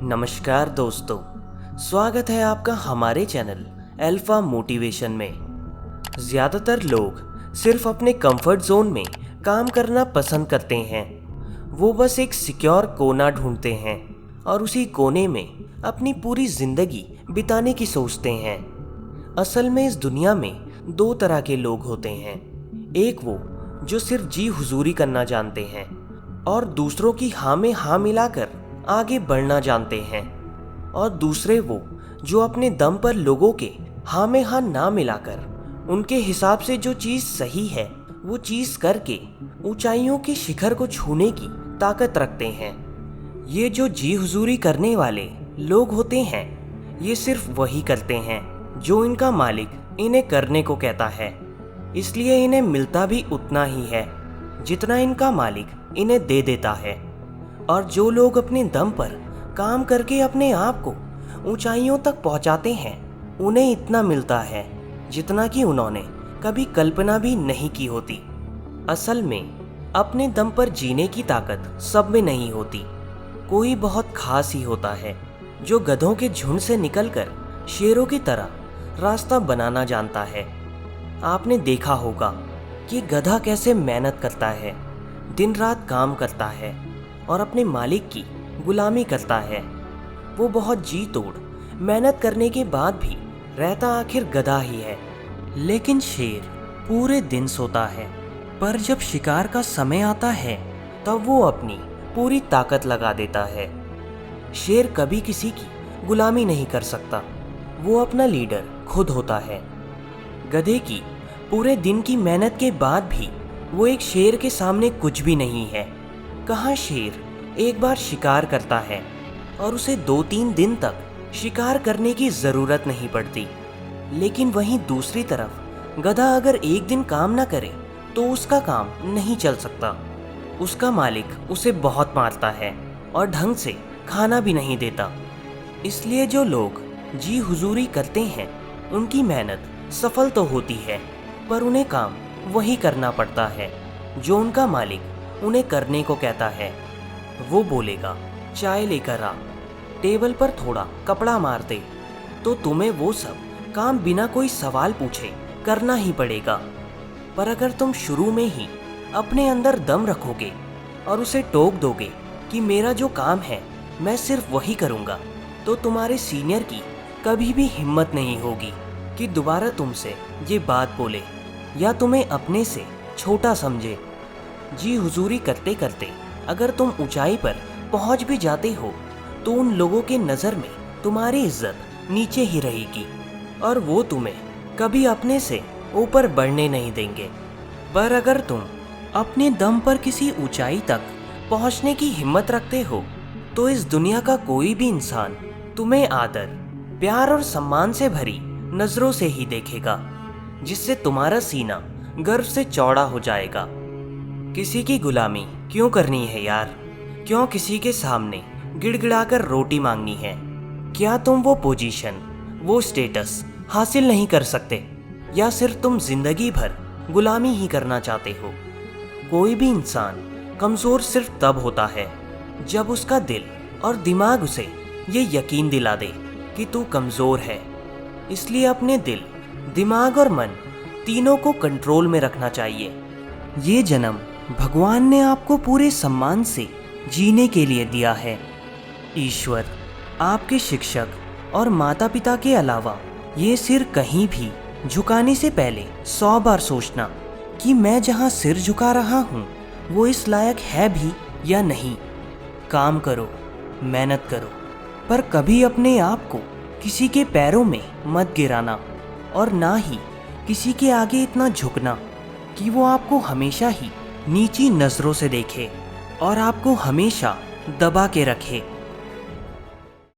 नमस्कार दोस्तों, स्वागत है आपका हमारे चैनल अल्फा मोटिवेशन में। ज़्यादातर लोग सिर्फ अपने कंफर्ट जोन में काम करना पसंद करते हैं। वो बस एक सिक्योर कोना ढूंढते हैं और उसी कोने में अपनी पूरी ज़िंदगी बिताने की सोचते हैं। असल में इस दुनिया में दो तरह के लोग होते हैं। एक वो जो सिर्फ जी हुजूरी करना जानते हैं और दूसरों की हाँ में हाँ मिलाकर आगे बढ़ना जानते हैं, और दूसरे वो जो अपने दम पर लोगों के हाँ में हाँ ना मिलाकर उनके हिसाब से जो चीज़ सही है वो चीज़ करके ऊंचाइयों के शिखर को छूने की ताकत रखते हैं। ये जो जी हुजूरी करने वाले लोग होते हैं, ये सिर्फ वही करते हैं जो इनका मालिक इन्हें करने को कहता है। इसलिए इन्हें मिलता भी उतना ही है जितना इनका मालिक इन्हें दे देता है। और जो लोग अपने दम पर काम करके अपने आप को ऊंचाइयों तक पहुंचाते हैं, उन्हें इतना मिलता है जितना कि उन्होंने कभी कल्पना भी नहीं की होती। असल में अपने दम पर जीने की ताकत सब में नहीं होती। कोई बहुत खास ही होता है जो गधों के झुंड से निकलकर शेरों की तरह रास्ता बनाना जानता है। आपने देखा होगा कि गधा कैसे मेहनत करता है, दिन रात काम करता है और अपने मालिक की गुलामी करता है। वो बहुत जी तोड़ मेहनत करने के बाद भी रहता आखिर गधा ही है। लेकिन शेर पूरे दिन सोता है, पर जब शिकार का समय आता है तब वो अपनी पूरी ताकत लगा देता है। शेर कभी किसी की गुलामी नहीं कर सकता, वो अपना लीडर खुद होता है। गधे की पूरे दिन की मेहनत के बाद भी वो एक शेर के सामने कुछ भी नहीं है। कहाँ शेर एक बार शिकार करता है और उसे 2-3 दिन तक शिकार करने की ज़रूरत नहीं पड़ती, लेकिन वहीं दूसरी तरफ गधा अगर एक दिन काम ना करे तो उसका काम नहीं चल सकता। उसका मालिक उसे बहुत मारता है और ढंग से खाना भी नहीं देता। इसलिए जो लोग जी हुजूरी करते हैं उनकी मेहनत सफल तो होती है, पर उन्हें काम वही करना पड़ता है जो उनका मालिक उन्हें करने को कहता है। वो बोलेगा चाय लेकर आ, टेबल पर थोड़ा कपड़ा मार दे, तो तुम्हें वो सब काम बिना कोई सवाल पूछे करना ही पड़ेगा। पर अगर तुम शुरू में ही अपने अंदर दम रखोगे और उसे टोक दोगे कि मेरा जो काम है मैं सिर्फ वही करूँगा, तो तुम्हारे सीनियर की कभी भी हिम्मत नहीं होगी कि दोबारा तुमसे ये बात बोले या तुम्हें अपने से छोटा समझे। जी हुजूरी करते करते अगर तुम ऊंचाई पर पहुंच भी जाते हो तो उन लोगों के नज़र में तुम्हारी इज्जत नीचे ही रहेगी और वो तुम्हें कभी अपने से ऊपर बढ़ने नहीं देंगे। पर अगर तुम अपने दम पर किसी ऊंचाई तक पहुंचने की हिम्मत रखते हो तो इस दुनिया का कोई भी इंसान तुम्हें आदर, प्यार और सम्मान से भरी नज़रों से ही देखेगा, जिससे तुम्हारा सीना गर्व से चौड़ा हो जाएगा। किसी की गुलामी क्यों करनी है यार? क्यों किसी के सामने गिड़गिड़ाकर रोटी मांगनी है? क्या तुम वो पोजीशन, वो स्टेटस हासिल नहीं कर सकते, या सिर्फ तुम जिंदगी भर गुलामी ही करना चाहते हो? कोई भी इंसान कमज़ोर सिर्फ तब होता है जब उसका दिल और दिमाग उसे ये यकीन दिला दे कि तू कमज़ोर है। इसलिए अपने दिल, दिमाग और मन तीनों को कंट्रोल में रखना चाहिए। ये जन्म भगवान ने आपको पूरे सम्मान से जीने के लिए दिया है। ईश्वर, आपके शिक्षक और माता पिता के अलावा ये सिर कहीं भी झुकाने से पहले 100 बार सोचना कि मैं जहाँ सिर झुका रहा हूँ वो इस लायक है भी या नहीं। काम करो, मेहनत करो, पर कभी अपने आप को किसी के पैरों में मत गिराना, और ना ही किसी के आगे इतना झुकना कि वो आपको हमेशा ही नीची नज़रों से देखे और आपको हमेशा दबा के रखे।